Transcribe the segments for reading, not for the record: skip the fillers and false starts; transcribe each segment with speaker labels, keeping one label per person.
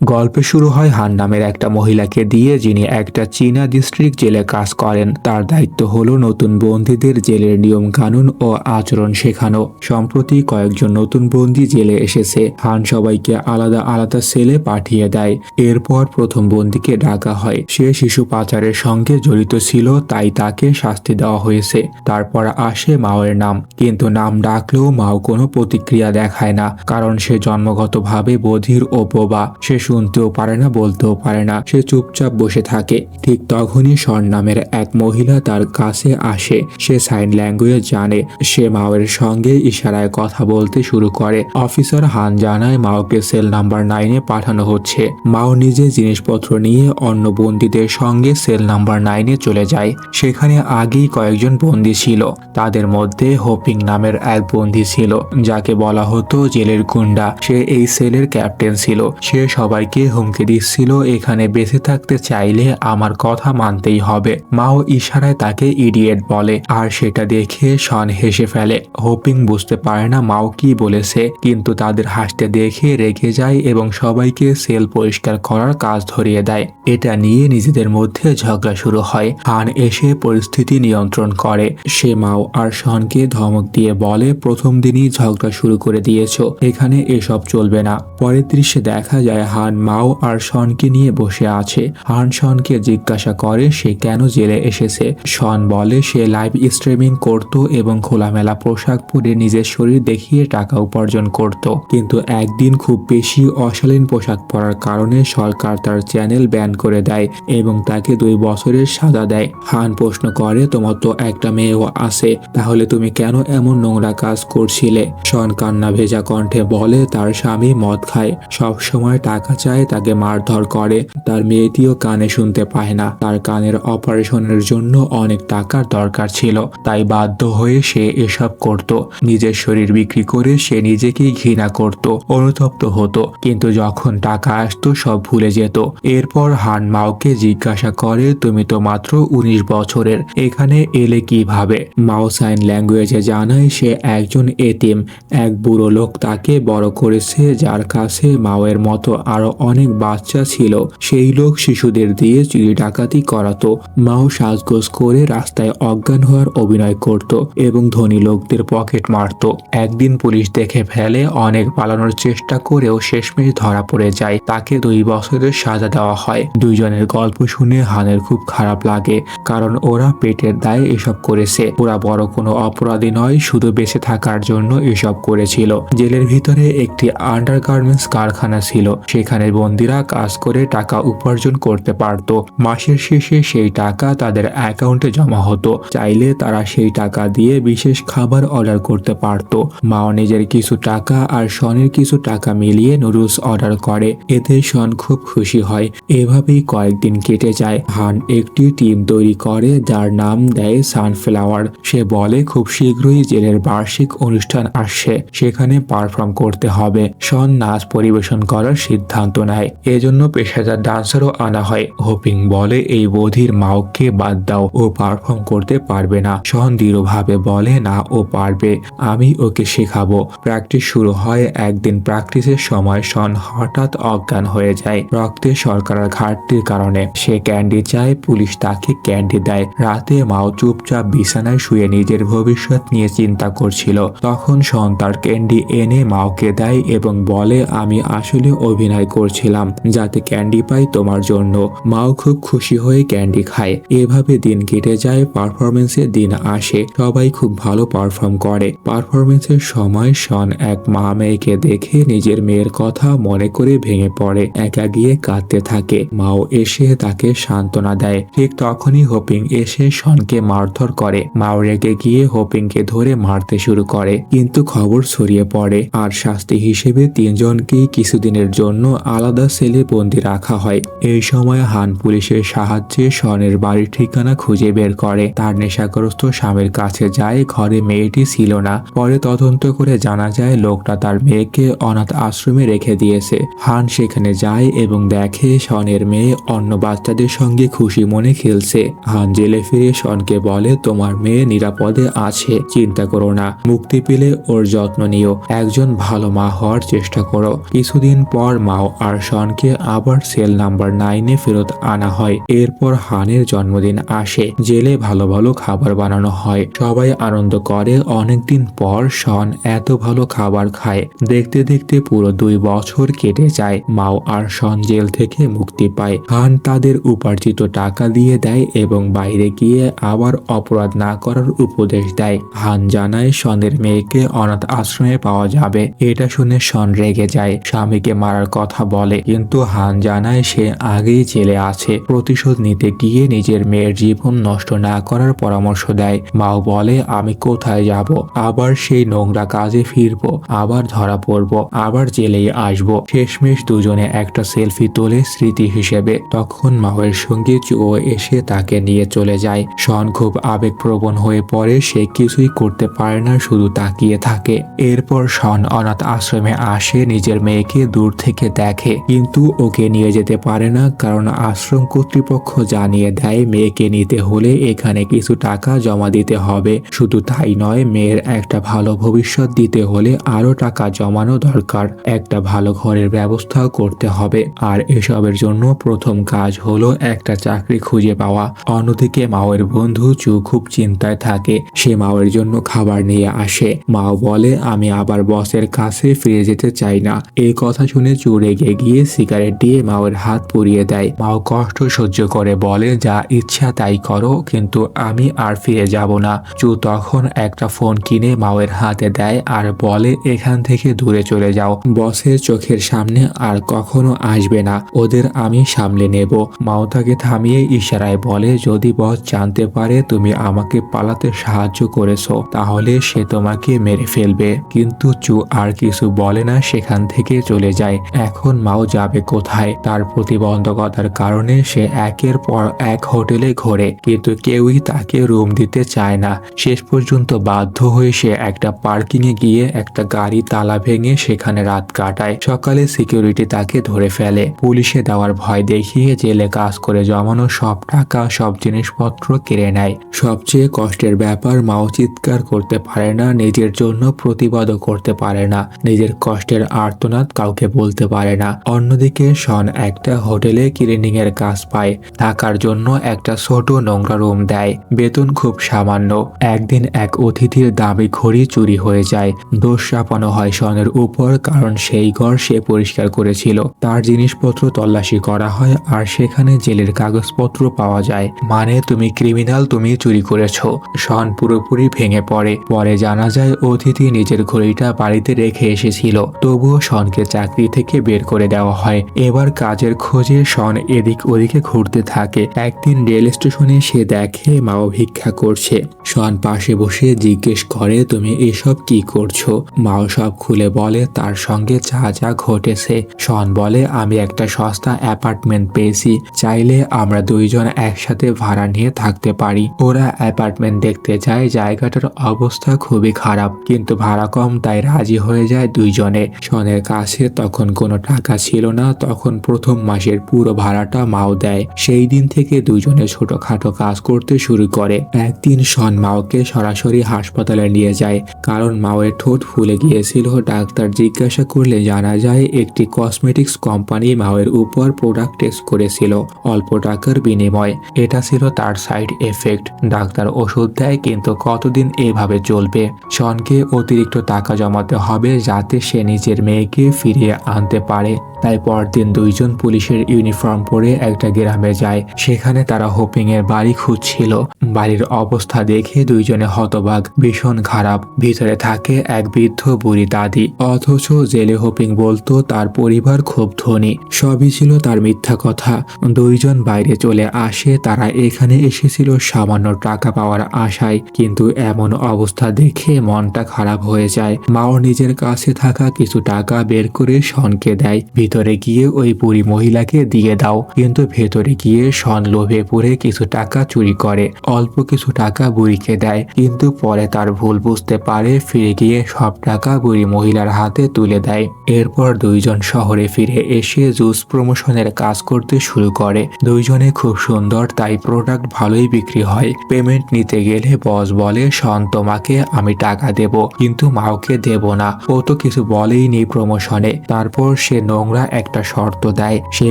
Speaker 1: গল্পে শুরু হয় হান নামের একটা মহিলাকে দিয়ে, যিনি একটা চীনা ডিস্ট্রিক্ট জেলে কাজ করেন। তার দায়িত্ব হলো নতুন বন্দীদের জেলের নিয়ম কানুন ও আচরণ শেখানো। সম্প্রতি কয়েকজন নতুন বন্দী জেলে এসেছে। হান সবাইকে আলাদা আলাদা সেলে পাঠিয়ে দেয়। এরপর প্রথম বন্দীকে ডাকা হয়। সে শিশু পাচারের সঙ্গে জড়িত ছিল, তাই তাকে শাস্তি দেওয়া হয়েছে। তারপর আসে মাওয়ের নাম, কিন্তু নাম ডাকলেও মাও কোনো প্রতিক্রিয়া দেখায় না, কারণ সে জন্মগতভাবে বধির ও বোবা। সে শুনতেও পারে না, বলতেও পারে না। সে চুপচাপ বসে থাকে। ঠিক তখনই শন নামের এক মহিলা তার কাছে আসে। সে সাইন ল্যাঙ্গুয়েজ জানে। সে মাওয়ের সঙ্গে ইশারায় কথা বলতে শুরু করে। অফিসার হান জানায় মাওকে সেল নাম্বার 9-এ পাঠানো হচ্ছে। মাও নিজে জিনিসপত্র নিয়ে অন্য বন্দীদের সঙ্গে সেল নাম্বার 9-এ চলে যায়। সেখানে আগেই কয়েকজন বন্দী ছিল। তাদের মধ্যে হোপিং নামের এক বন্দী ছিল, যাকে বলা হতো জেলের গুন্ডা। সে এই সেলের ক্যাপ্টেন ছিল। সে সবাইকে হুমকি দিচ্ছিল, এখানে বেঁচে থাকতে চাইলে আমার কথা মানতেই হবে। মাও ইশারায় তাকে ইডিয়েট বলে, আর সেটা দেখে শন হেসে ফেলে। হোপিং বুঝতে পারে না মাও কি বলেছে, কিন্তু তাদের হাসতে দেখে রেগে যায় এবং সবাইকে সেল পরিষ্কার করার কাজ ধরিয়ে দেয়। এটা নিয়ে নিজেদের মধ্যে ঝগড়া শুরু হয়। হান এসে পরিস্থিতি নিয়ন্ত্রণ করে। সে মাও আর শনকে ধমক দিয়ে বলে, প্রথম দিনই ঝগড়া শুরু করে দিয়েছো, এখানে এসব চলবে না। পরের দৃশ্যে দেখা যায় হান মাও আর শনকে নিয়ে বসে আছে। হান শনকে জিজ্ঞাসা করে সে কেন জেলে এসেছে। শন বলে সে লাইভ স্ট্রিমিং করত এবং খোলামেলা পোশাক পরে নিজের শরীর দেখিয়ে টাকা উপার্জন করত, কিন্তু একদিন খুব বেশি অশালীন পোশাক পরার কারণে সরকার তার চ্যানেল ব্যান করে দেয় এবং তাকে 2 বছরের সাজা দেয়। হান প্রশ্ন করে, তোমার তো একটা মেয়েও আছে, তাহলে তুমি কেন এমন নোংরা কাজ করছিলে? শন কান্না ভেজা কণ্ঠে বলে তার স্বামী মদ খায়, সব সময় টাকা চায়, তাকে মারধর করে। তার মেয়েটিও কানে শুনতে পায় না। তার কানের অপারেশনের জন্য অনেক টাকার দরকার ছিল, তাই বাধ্য হয়ে সে এসব করত। নিজের শরীর বিক্রি করে সে নিজেকেই ঘৃণা করত, অনুতপ্ত হতো, কিন্তু যখন টাকা আসতো সব ভুলে যেত। এরপর হান মাওকে জিজ্ঞাসা করে, তুমি তো মাত্র 19 বছরের, এখানে এলে কিভাবে? মাও সাইন ল্যাঙ্গুয়েজে জানায় সে একজন এতিম। এক বুড়ো লোক তাকে বড় করেছে, যার কাছে মাওয়ের মতো আরো অনেক বাচ্চা ছিল। সেই লোক শিশুদের দিয়ে চুরি ডাকাতি করাতো। মাও সাজগোজ করে রাস্তায় অজ্ঞান হওয়ার অভিনয় করত এবং ধনী লোকদের পকেট মারত। একদিন পুলিশ দেখে ফেলে। অনেক পালানোর চেষ্টা করেও শেষমেশ ধরা পড়ে যায়। তাকে 2 বছরের সাজা দেওয়া হয়। দুইজনের গল্প শুনে হানের খুব খারাপ লাগে, কারণ ওরা পেটের দায়ে এসব করেছে। ওরা বড় কোনো অপরাধী নয়, শুধু বেঁচে থাকার জন্য এসব করেছিল। জেলের ভিতরে একটি আন্ডারগার্মেন্টস কারখানা ছিল। সেখানে বন্দীরা কাজ করে টাকা উপার্জন করতে পারত। মাসের শেষে সেই টাকা তাদের অ্যাকাউন্টে জমা হতো। চাইলে তারা সেই টাকা দিয়ে বিশেষ খাবার অর্ডার করতে পারত। মাও নিজের কিছু টাকা আর শনের কিছু টাকা মিলিয়ে নুডলস অর্ডার করে। এতে শন খুব খুশি হয়। এভাবেই কয়েকদিন কেটে যায়। হান একটি টিম তৈরি করে, যার নাম দেয় সানফ্লাওয়ার। সে বলে খুব শীঘ্রই জেলের বার্ষিক অনুষ্ঠান আসছে, সেখানে পারফর্ম করতে হবে। শন নাচ পরিবেশন করার সিদ্ধান্ত নেয়। এজন্য পেশাদার ডান্সারও আনা হয়। হোপিং বলে এই বধির মাওকে বাদ দাও, ও পারফর্ম করতে পারবে না। শন দৃঢ়ভাবে বলে না, ও পারবে, আমি ওকে শেখাবো। প্র্যাকটিস শুরু হয়। একদিন প্র্যাকটিসের সময় শন হঠাৎ অজ্ঞান হয়ে যায়, রক্তে শর্করার ঘাটতির কারণে। সে ক্যান্ডি চায়, পুলিশ তাকে ক্যান্ডি দেয়। রাতে মাও চুপচাপ বিছানায় শুয়ে নিজের ভবিষ্যৎ নিয়ে চিন্তা করছিল। তখন শন তার ক্যান্ডি এনে মাওকে দেয় এবং বলে, আমি আসলে অভিনয় করছিলাম যাতে ক্যান্ডি পাই তোমার জন্য। মাও খুব খুশি হয়ে ক্যান্ডি খায়। এভাবে দিন কেটে যায়। পারফরমেন্সের দিন আসে। সবাই খুব ভালো পারফর্ম করে। পারফরমেন্সের সময় শন এক মা মেয়েকে দেখে নিজের মেয়ের কথা মনে করে ভেঙে পড়ে। একা গিয়ে কাঁদতে থাকে। মাও এসে তাকে সান্ত্বনা দেয়। ঠিক তখনই হোপিং এসে শনকে মারধর করে। মাও রেগে গিয়ে হোপিংকে ধরে মারতে শুরু করে, কিন্তু খবর ছড়িয়ে পড়ে আর শাস্তি হিসেবে 3 জনকেই কিছুদিনের জন্য আলাদা সেলে বন্দি রাখা হয়। এই সময় হান পুলিশের সাহায্যে শনের বাড়ির ঠিকানা খুঁজে বের করে। তার নেশাগ্রস্ত স্বামীর কাছে যায়। ঘরে মেয়েটি ছিল না। পরে তদন্ত করে জানা যায় লোকটা তার মেয়েকে অনাথ আশ্রমে রেখে দিয়েছে। হান সেখানে যায় এবং দেখে শনের মেয়ে অন্য বাচ্চাদের সঙ্গে খুশি মনে খেলছে। হান জেলে ফিরে শনকে বলে, তোমার মেয়ে নিরাপদে আছে, চিন্তা করো না। মুক্তি পেলে ওর যত্ন নিও। একজন ভালো মা হওয়ার চেষ্টা করো। কিছুদিন পর মাও আর শনকে আবার সেল নাম্বার 9-এ ফেরত আনা হয়। এরপর হানের জন্মদিন আসে। জেলে ভালো ভালো খাবার বানানো হয়, সবাই আনন্দ করে। অনেকদিন পর শন এত ভালো খাবার খায়। দেখতে দেখতে পুরো 2 বছর কেটে যায়। মাও আর শন জেল থেকে মুক্তি পায়। হান তাদের উপার্জিত টাকা দিয়ে দেয় এবং বাইরে গিয়ে আবার অপরাধ না করার উপদেশ দেয়। হান জানায় শনের মেয়েকে অনাথ আশ্রমে পাওয়া যাবে। এটা শুনে শন রেগে যায়, স্বামীকে মারার কথা বলে, কিন্তু হান জানায় সে আগেই জেলে আছে। প্রতিশোধ নিতে গিয়ে নিজের মেয়ের জীবন নষ্ট না করার পরামর্শ দেয়। মাও বলে, আমি কোথায় যাব? আবার সেই নোংরা কাজে ফিরবো, আবার ধরা পড়বো, আবার জেলেই আসবো। শেষমেশ দুজনে একটা সেলফি তোলে স্মৃতি হিসেবে। তখন মাওয়ের সঙ্গে চুও এসে তাকে নিয়ে চলে যায়। শন খুব আবেগপ্রবণ হয়ে পড়ে। সে কিছুই করতে পারে না, শুধু তাকিয়ে থাকে। এরপর শন অনাথ আশ্রমে আসে, নিজের মেয়েকে দূর থেকে দেখে, কিন্তু ওকে নিয়ে যেতে পারে না, কারণ আশ্রম কর্তৃপক্ষ জানিয়ে দেয় মেয়েকে নিতে হলে এখানে কিছু টাকা জমা দিতে হবে। শুধু তাই নয়, মেয়ের একটা ভালো ভবিষ্যৎ দিতে হলে আরো টাকা জমানো দরকার। একটা ভালো ঘরের ব্যবস্থাও করতে হবে। আর এসবের জন্য প্রথম কাজ হলো একটা চাকরি খুঁজে পাওয়া। অন্যদিকে মাওয়ের বন্ধু চু খুব চিন্তায় থাকে। সে মাওয়ের জন্য খাবার নিয়ে আসে। মাও বলে, আমি আবার বসের কাছে ফিরে যেতে চাই না। এই কথা শুনে চু রেগে গিয়ে সিগারেট দিয়ে মাওয়ের হাত পুড়িয়ে দেয়। মাও কষ্ট সহ্য করে বলে, যা ইচ্ছা তাই করো, কিন্তু আমি আর ফিরে যাব না। চু তখন একটা ফোন কিনে মাওয়ের হাতে দেয় আর বলে, এখান থেকে দূরে চলে যাও, বসের চোখের সামনে আর কখনো আসবে না, ওদের আমি সামলে নেব। মাও তাকে থামিয়ে ইশারায় বলে, যদি বস জানতে পারে তুমি আমাকে পালাতে সাহায্য করেছো তাহলে সে তোমাকে মেরে ফেলবে। কিন্তু চু আর কিছু বলে না, সেখান থেকে চলে যায়। এখন মাও যাবে কোথায়? তার প্রতিবন্ধকতার কারণে সে একের পর এক হোটেলে ঘোরে, কিন্তু কেউই তাকে রুম দিতে চায় না। শেষ পর্যন্ত বাধ্য হয়ে সে একটা পার্কিং এ গিয়ে একটা গাড়ি তালা ভেঙে সেখানে রাত কাটায়। সকালে সিকিউরিটি তাকে ধরে ফেলে। পুলিশে দেওয়ার ভয় দেখিয়ে জেলে কাজ করে জমানো সব টাকা, সব জিনিসপত্র কেড়ে নেয়। সবচেয়ে কষ্টের ব্যাপার, মাও চিৎকার করতে পারে না, নিজের জন্য প্রতিবাদও করতে পারে না, নিজের কষ্টের আর্তনাদ কাউকে বলতে পারে না। অন্যদিকে শন একটা হোটেলে ক্লিনিং এর কাজ পায়। থাকার জন্য একটা ছোট নোংরা রুম দেয়, বেতন খুব সামান্য। একদিন এক অতিথির দামি ঘড়ি চুরি হয়ে যায়। দোষ চাপানো হয় শনের উপর, কারণ সেই ঘর সে পরিষ্কার করেছিল। তার জিনিসপত্র তল্লাশি করা হয় আর সেখানে জেলের কাগজপত্র পাওয়া যায়। মানে তুমি ক্রিমিনাল, তুমি চুরি করেছো। শন পুরোপুরি ভেঙে পড়ে। পরে জানা যায় অতিথি নিজের ঘড়িটা বাড়িতে রেখে এসেছিল। তবুও শনকে চাকরি থেকে বের করে দেওয়া হয়। এবার কাজের খোঁজে শন এদিক ওদিকে ঘুরতে থাকে। একদিন রেল স্টেশনে সে দেখে মাও ভিক্ষা করছে। শন পাশে বসে জিজ্ঞেস করে, তুমি এসব কি করছো? মাও সব খুলে বলে তার সঙ্গে যা যা ঘটেছে। শন বলে, আমি একটা সস্তা অ্যাপার্টমেন্ট পেয়েছি, চাইলে আমরা দুইজন একসাথে ভাড়া নিয়ে থাকতে পারি। ওরা অ্যাপার্টমেন্ট দেখতে যায়। জায়গাটার অবস্থা খুবই খারাপ, কিন্তু ভাড়া কম, তাই রাজি হয়ে যায় দুইজনে। শনের কাছে তখন কোনো টাকা ছিল না। তখন প্রথম মাসের পুরো ভাড়াটা মাও দেয়। সেই দিন থেকে দুইজনে ছোটখাটো কাজ করতে শুরু করে। একদিন শন মাওকে সরাসরি হাসপাতালে নিয়ে যায়, কারণ মাওয়ের ঠোঁট ফুলে গিয়েছিল। ডাক্তার জিজ্ঞাসা করলে জানা যায় একটি কসমেটিক্স কোম্পানি মাওয়ের উপর প্রোডাক্ট টেস্ট করেছিল অল্প টাকার বিনিময়ে। এটা ছিল তার সাইড এফেক্ট। ডাক্তার ওষুধ দেয়, কিন্তু কতদিন এভাবে চলবে? শনকে অতিরিক্ত টাকা জমাতে হবে যাতে সে নিজের মেয়েকে ফিরিয়ে আনতে পারে। তাই পরদিন দুইজন পুলিশের ইউনিফর্ম পরে একটা গ্রামে যায়। সেখানে তারা হোপিং এর বাড়ি খুঁজছিল। বাড়ির অবস্থা দেখে দুইজনে হতবাক, ভীষণ খারাপ। ভিতরে থাকে এক বৃদ্ধ বুড়ি দাদি, অথচ জেলে হোপিং বলতো তার পরিবার খুব ধনী। সবই ছিল তার মিথ্যা কথা। দুইজন বাইরে চলে আসে। তারা এখানে এসেছিল সামান্য টাকা পাওয়ার আশায়, কিন্তু এমন অবস্থা দেখে মনটা খারাপ হয়ে যায়। মাও নিজের কাছে থাকা কিছু টাকা বের করে শনকে দেয়, ভিতরে গিয়ে ওই বুড়ি মহিলাকে দিয়ে দাও। কিন্তু ভেতরে গিয়ে শন লোভে পড়ে কিছু টাকা চুরি করে। অল্প কিছু টাকা বুড়িকে দেয়, কিন্তু পরে তার ভুল বুঝতে পারে। ফিরে গিয়ে সব টাকা বুড়ি মহিলার হাতে তুলে দেয়। এরপর দুইজন শহরে ফিরে এসে জুস প্রমোশনের কাজ করতে শুরু করে। দুইজনে খুব সুন্দর, তাই প্রোডাক্ট ভালোই বিক্রি হয়। পেমেন্ট নিতে গেলে বস বলে, শন তোমাকে আমি টাকা দেব, কিন্তু মাওকে দেব না, ও তো কিছু বলেই নেই প্রমোশনে। তারপর সে সে নোংরা একটা শর্ত দেয়। সে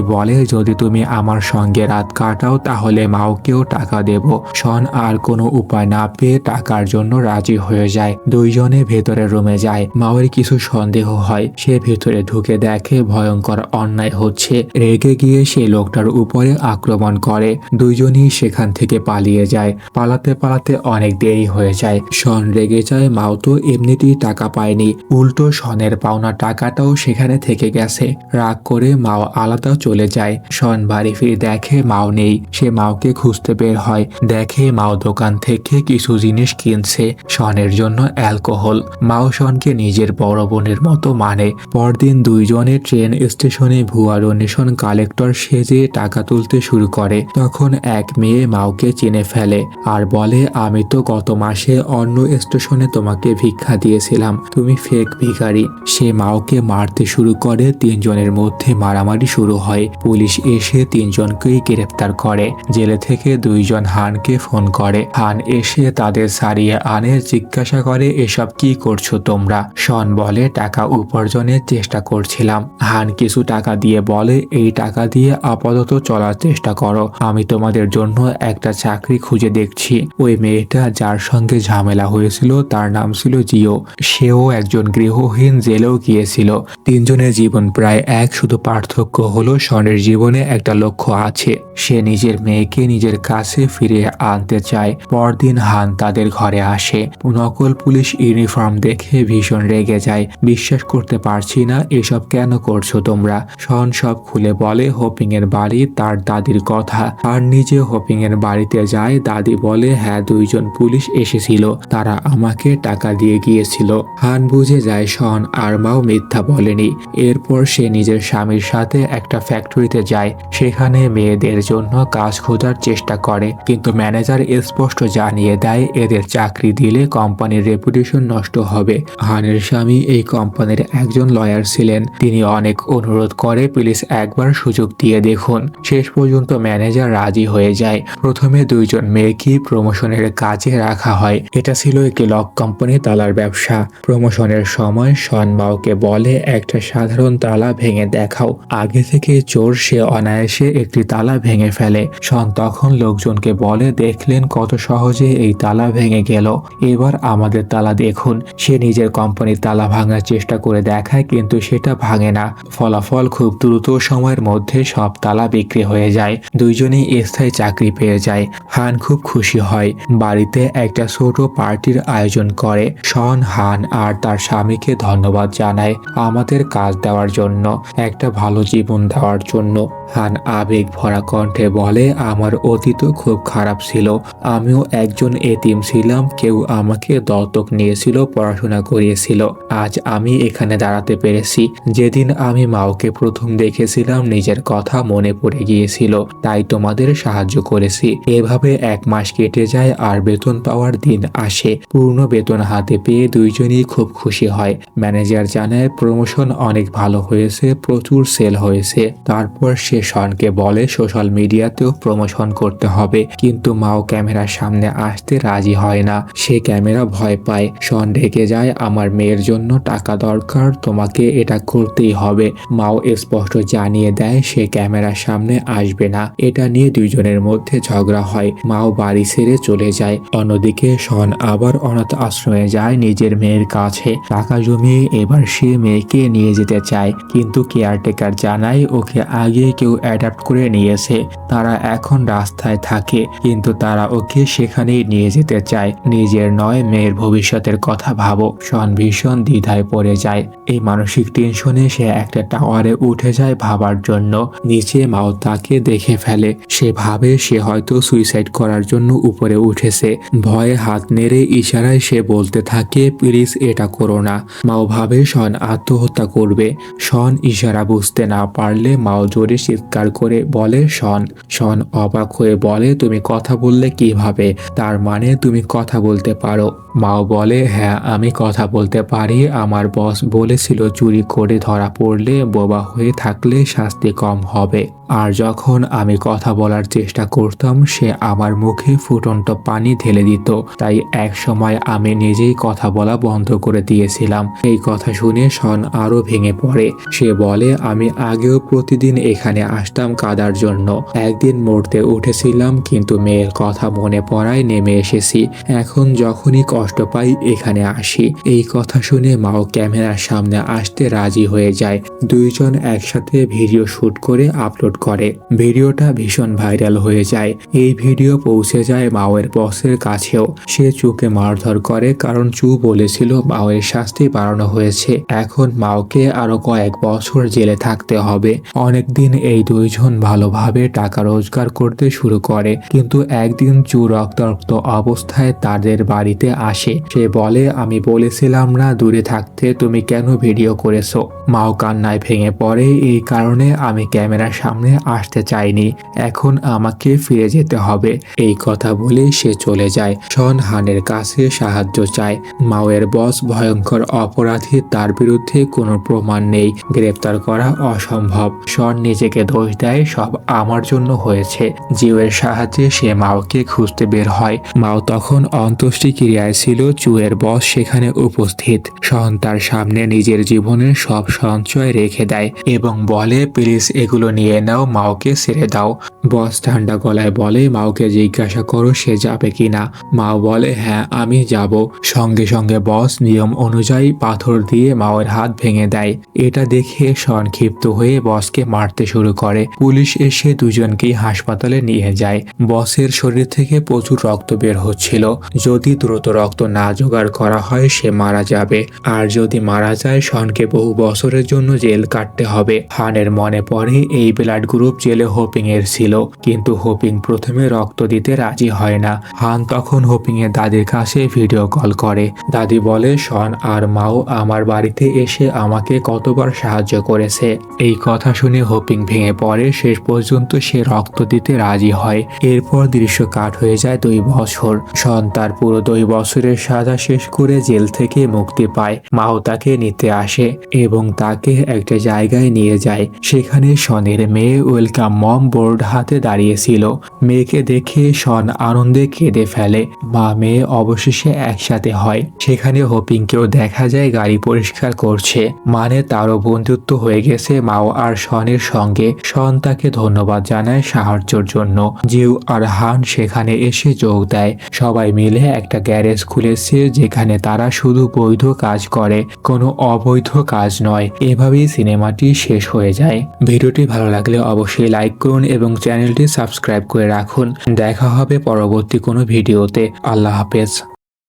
Speaker 1: বলে যদি তুমি আমার সঙ্গে রাত কাটাও তাহলে মাওকেও টাকা দেব। শন আর কোনো উপায় না পেয়ে টাকার জন্য রাজি হয়ে যায়। দুইজনে ভেতরে রুমে যায়। মাওয়ের কিছু সন্দেহ হয়। সে ভেতরে ঢুকে দেখে ভয়ঙ্কর অন্যায় হচ্ছে। রেগে গিয়ে সে লোকটার উপরে আক্রমণ করে। দুইজনই সেখান থেকে পালিয়ে যায়। পালাতে পালাতে অনেক দেরি হয়ে যায়। শন রেগে যায়, মাও তো এমনিতেই টাকা পায়নি, উল্টো শনের পাওনা টাকাটাও সেখানে থেকে গেছে। রাগ করে মাও আলাদা চলে যায়। শন বাড়ি ফিরে দেখে মাও নেই। সে মাওকে খুঁজতে বের হয়। দেখে মাও দোকান থেকে কিছু জিনিস কিনছে, শনের জন্য অ্যালকোহল। মাও শনকে নিজের বড় বোনের মতো মানে। পরদিন দুইজনে ট্রেন স্টেশনে ভুয়া ডোনেশন কালেক্টর সেজে টাকা তুলতে শুরু করে। তখন এক মেয়ে মাওকে চিনে ফেলে আর বলে, আমি তো গত মাসে অন্য স্টেশনে তোমাকে ভিক্ষা দিয়েছিলাম, তুমি ফেক ভিখারি। সে মাওকে মারতে শুরু করে। তিনজনের মধ্যে মারামারি শুরু হয়। পুলিশ এসে তিনজনকেই গ্রেফতার করে। জেলে থেকে দুইজন হানকে ফোন করে। হান এসে তাদের সারিয়ে আনে, জিজ্ঞাসা করে এসব কি করছো তোমরা। শন বলে টাকা উপার্জনের চেষ্টা করছিলাম। হান কিছু টাকা দিয়ে বলে, এই টাকা দিয়ে আপাতত চলার চেষ্টা করো, আমি তোমাদের জন্য একটা চাকরি খুঁজে দেখছি। ওই মেয়েটা যার সঙ্গে ঝামেলা হয়েছিল তার নাম ছিল জিও। সেও একজন গৃহহীন, জেলেও গিয়েছিল। তিনজনের জীবন প্রায় এক, শুধু পার্থক্য হলো শনের জীবনে একটা লক্ষ্য আছে। সে নিজের মেয়েকে নিজের কাছে ফিরিয়ে আনতে চায়। পরদিন হান তাদের ঘরে আসে। নকল পুলিশ ইউনিফর্ম দেখে ভীষণ রেগে যায়। বিশ্বাস করতে পারছি না, এসব কেন করছো তোমরা। শন সব খুলে বলে হোপিং এর বাড়ি, তার দাদির কথা। আর নিজে হোপিং এর বাড়িতে যায়। দাদি বলে হ্যাঁ, দুইজন পুলিশ এসেছিল, তারা আমাকে টাকা দিয়ে গিয়েছিল। হান বুঝে যায় শন আর মাও মিথ্যা বলেনি। এরপর সে নিজের স্বামীর সাথে একটা ফ্যাক্টরিতে যায়। সেখানে মেয়েদের জন্য কাজ খোঁজার চেষ্টা করে, কিন্তু ম্যানেজার স্পষ্ট জানিয়ে দেয় এদের চাকরি দিলে কোম্পানির রেপুটেশন নষ্ট হবে। হানের স্বামী এই কোম্পানির একজন লয়ার ছিলেন। তিনি অনেক অনুরোধ করে প্লিজ একবার সুযোগ দিয়ে দেখুন। শেষ পর্যন্ত ম্যানেজার রাজি হয়ে যায়। প্রথমে দুইজন মেয়েকে প্রমোশনের কাজে রাখা হয়। এটা ছিল একটি লক কোম্পানি তালার ব্যবসা। প্রমোশনের সময় শন মাওকে বলে একটা সাধারণ তালা ভেঙে দেখাও। আগে থেকে চোর, সে অনায়াসে একটি তালা ভেঙে ফেলে। শন তখন লোকজনকে বলে দেখলেন কত সহজে এই তালা ভেঙে গেল, এবার আমাদের তালা দেখুন। সে নিজের কোম্পানির তালা ভাঙার চেষ্টা করে দেখায়, কিন্তু সেটা ভাঙে না। ফলাফল খুব দ্রুত সময়ের মধ্যে সব তালা বিক্রি হয়ে যায়। দুইজনেই স্থায়ী চাকরি পেয়ে যায়। হান খুব খুশি হয়। বাড়িতে একটা ছোট পার্টির আয়োজন করে। শন হান আর তার স্বামীকে ধন্যবাদ জানায় আমাদের কাজ দেওয়ার জন্য, একটা ভালো জীবন দেওয়ার জন্য। হান আবেগ ভরা কণ্ঠে বলে আমার অতীত খুব খারাপ ছিল, আমিও একজন এতিম ছিলাম, কেউ আমাকে দত্তক নিয়েছিল, পড়াশোনা করিয়েছিল। আজ আমি এখানে দাঁড়াতে পেরেছি। যেদিন আমি মাওকে প্রথম দেখেছিলাম নিজের কথা মনে পড়ে গিয়েছিল, তাই তোমাদের সাহায্য করেছি। এভাবে 1 মাস কেটে যায় আর বেতন পাওয়ার দিন আসে। পূর্ণ বেতন হাতে পেয়ে দুইজনই খুব খুশি হয়। ম্যানেজার জানায় প্রমোশন অনেক ভালো হয়েছে, প্রচুর সেল হয়েছে। তারপর সে শনকে বলে সোশ্যাল মিডিয়াতেও প্রমোশন করতে হবে, কিন্তু মাও ক্যামেরার সামনে আসতে রাজি হয় না। সে ক্যামেরা ভয় পায়। শন রেগে যায়, আমার মেয়ের জন্য টাকা দরকার, তোমাকে এটা করতেই হবে। মাও স্পষ্ট জানিয়ে দেয় সে ক্যামেরার সামনে আসবে না। এটা নিয়ে দুইজনের মধ্যে ঝগড়া হয়। মাও বাড়ি ছেড়ে চলে যায়। অন্যদিকে শন আবার অনাথ আশ্রমে যায় নিজের মেয়ের কাছে। টাকা জমিয়ে এবার সে মেয়েকে নিয়ে যেতে চায়, কিন্তু কেয়ারটেকার জানায় ওকে আগে কেউ অ্যাডাপ্ট করে নিয়েছে, তারা এখন রাস্তায় থাকে, কিন্তু তারা ওকে সেখানেই নিয়ে যেতে চায়। নিজের নয়, মেয়ের ভবিষ্যতের কথা ভাবো। শন ভীষণ দ্বিধায় পড়ে যায়। এই মানসিক টেনশনে সে একটা টাওয়ারে উঠে যায় ভাবার জন্য। নিচে মাও তাকে দেখে ফেলে। সে ভাবে সে হয়তো সুইসাইড করার জন্য উপরে উঠেছে। ভয়ে হাত নেড়ে ইশারায় সে বলতে থাকে প্লিজ এটা করো না। মাও ভাবে শন আত্মহত্যা করবে। শন ইশারা বুঝতে না পারলে মাও জোরে চিৎকার করে বলে শন। শন অবাক হয়ে বলে তুমি কথা বললে কিভাবে? তার মানে তুমি কথা বলতে পারো? মাও বলে হ্যাঁ, আমি কথা বলতে পারি। আমার বস বলেছিল চুরি করে ধরা পড়লে, বোবা হয়ে থাকলে শাস্তি কম হবে। আর যখন আমি কথা বলার চেষ্টা করতাম সে আমার মুখে ফুটন্ত পানি ঢেলে দিত। তাই এক সময় আমি নিজেই কথা বলা বন্ধ করে দিয়েছিলাম। এই কথা শুনে শন আরো ভেঙে পড়ে। সে বলে, আমি আগেও প্রতিদিন এখানে আসতাম কাদার জন্য। একদিন মরতে উঠেছিলাম কিন্তু মেয়ের কথা মনে পড়ায় নেমে এসেছি। এখন যখনই কষ্ট পাই এখানে আসি। এই কথা শুনে মাও ক্যামেরার সামনে আসতে রাজি হয়ে যায়। দুইজন একসাথে ভিডিও শুট করে আপলোড করে। ভিডিওটা ভীষণ ভাইরাল হয়ে যায়। এই ভিডিও পৌঁছে যায় মাওয়ের বসের কাছেও। সে চুকে মারধর করে কারণ চু বলেছিল মাওয়ের শাস্তি বাড়ানো হয়েছে। এখন মাওকে আরো কয়েক বছর জেলে থাকতে হবে। অনেকদিন এই দুইজন ভালোভাবে টাকা রোজগার করতে শুরু করে, কিন্তু একদিন চু রক্তাক্ত অবস্থায় তাদের বাড়িতে আসে। সে বলে, আমি বলেছিলাম না দূরে থাকতে, তুমি কেন ভিডিও করেছো? মাও কান্নায় ভেঙে পড়ে, এই কারণে আমি ক্যামেরার সামনে আসতে চাইনি। এখন আমাকে ফিরে যেতে হবে। এই কথা বলে সে চলে যায়। শন হানের কাছে সাহায্য চায়। মাওয়ের বস ভয়ঙ্কর অপরাধী, তার বিরুদ্ধে কোনো প্রমাণ নেই, গ্রেপ্তার করা অসম্ভব। শন নিজেকে দোষ দেয়, সব আমার জন্য হয়েছে। জিওয়ের সাহায্যে সে মাওকে খুঁজতে বের হয়। মাও তখন অন্ত্যেষ্টিক্রিয়ায় ছিল। চুয়ের বস সেখানে উপস্থিত। শন তার সামনে নিজের জীবনের সব সঞ্চয় রেখে দেয় এবং বলে, প্লিজ এগুলো নিয়ে নাও, মাওকে ছেড়ে দাও। বস ঠান্ডা গলায় বলে, মাওকে জিজ্ঞাসা করো সে যাবে কিনা। মাও বলে, হ্যাঁ আমি যাব। সঙ্গে সঙ্গে বস নিয়ম অনুযায়ী পাথর দিয়ে মাওয়ের হাত ভেঙে দেয়। এটা দেখে শন ক্ষিপ্ত হয়ে বসকে মারতে শুরু করে। পুলিশ এসে দুজনকেই হাসপাতালে নিয়ে যায়। বসের শরীর থেকে প্রচুর রক্ত বের হচ্ছিল। যদি দ্রুত রক্ত না জোগাড় করা হয় সে মারা যাবে, আর যদি মারা যায় শনকে বহু বছরের জন্য জেল কাটতে হবে। হানের মনে পড়ে এই ব্লাড গ্রুপ জেলে হোপিং এর ছিল, কিন্তু হোপিং প্রথমে রক্ত দিতে রাজি হয় না। হান তখন হোপিং এর দাদির কাছে ভিডিও কল করে। দাদি বলে, শন আর মাও আমার বাড়িতে এসে আমাকে কতবার সাহায্য করেছে। এই কথা শুনে হোপিং ভেঙে পড়ে। শেষ পর্যন্ত সে রক্ত দিতে রাজি হয়। এরপর দৃশ্য কাট হয়ে যায় 2 বছর। শন তার পুরো 2 বছরের সাজা শেষ করে জেল থেকে মুক্তি পায়। মাও তাকে নিতে আসে এবং তাকে একটা জায়গায় নিয়ে যায়। সেখানে শনের মেয়ে ওয়েলকাম মম বোর্ড হাতে দাঁড়িয়েছিল। মেয়েকে দেখে শন আনন্দে কেঁদে ফেলে। মা মেয়ে অবশেষে একসাথে হয়। সেখানে হোপিংকেও দেখা যায় গাড়ি পরিষ্কার করছে, মানে তারও বন্ধুত্ব হয়ে গেছে মাও আর শনের সঙ্গে। শন তাকে ধন্যবাদ জানায় সাহায্যের জন্য। জিউ আর হান সেখানে এসে যোগ দেয়। সবাই মিলে একটা গ্যারেজ খুলেছে যেখানে তারা শুধু বৈধ কাজ করে, কোনো অবৈধ কাজ নয়। এভাবেই সিনেমাটি শেষ হয়ে যায়। ভিডিওটি ভালো লাগলে অবশ্যই লাইক করুন এবং চ্যানেলটি সাবস্ক্রাইব করে রাখুন। দেখা হবে পরবর্তী কোনো ভিডিওতে। আল্লাহ হাফেজ।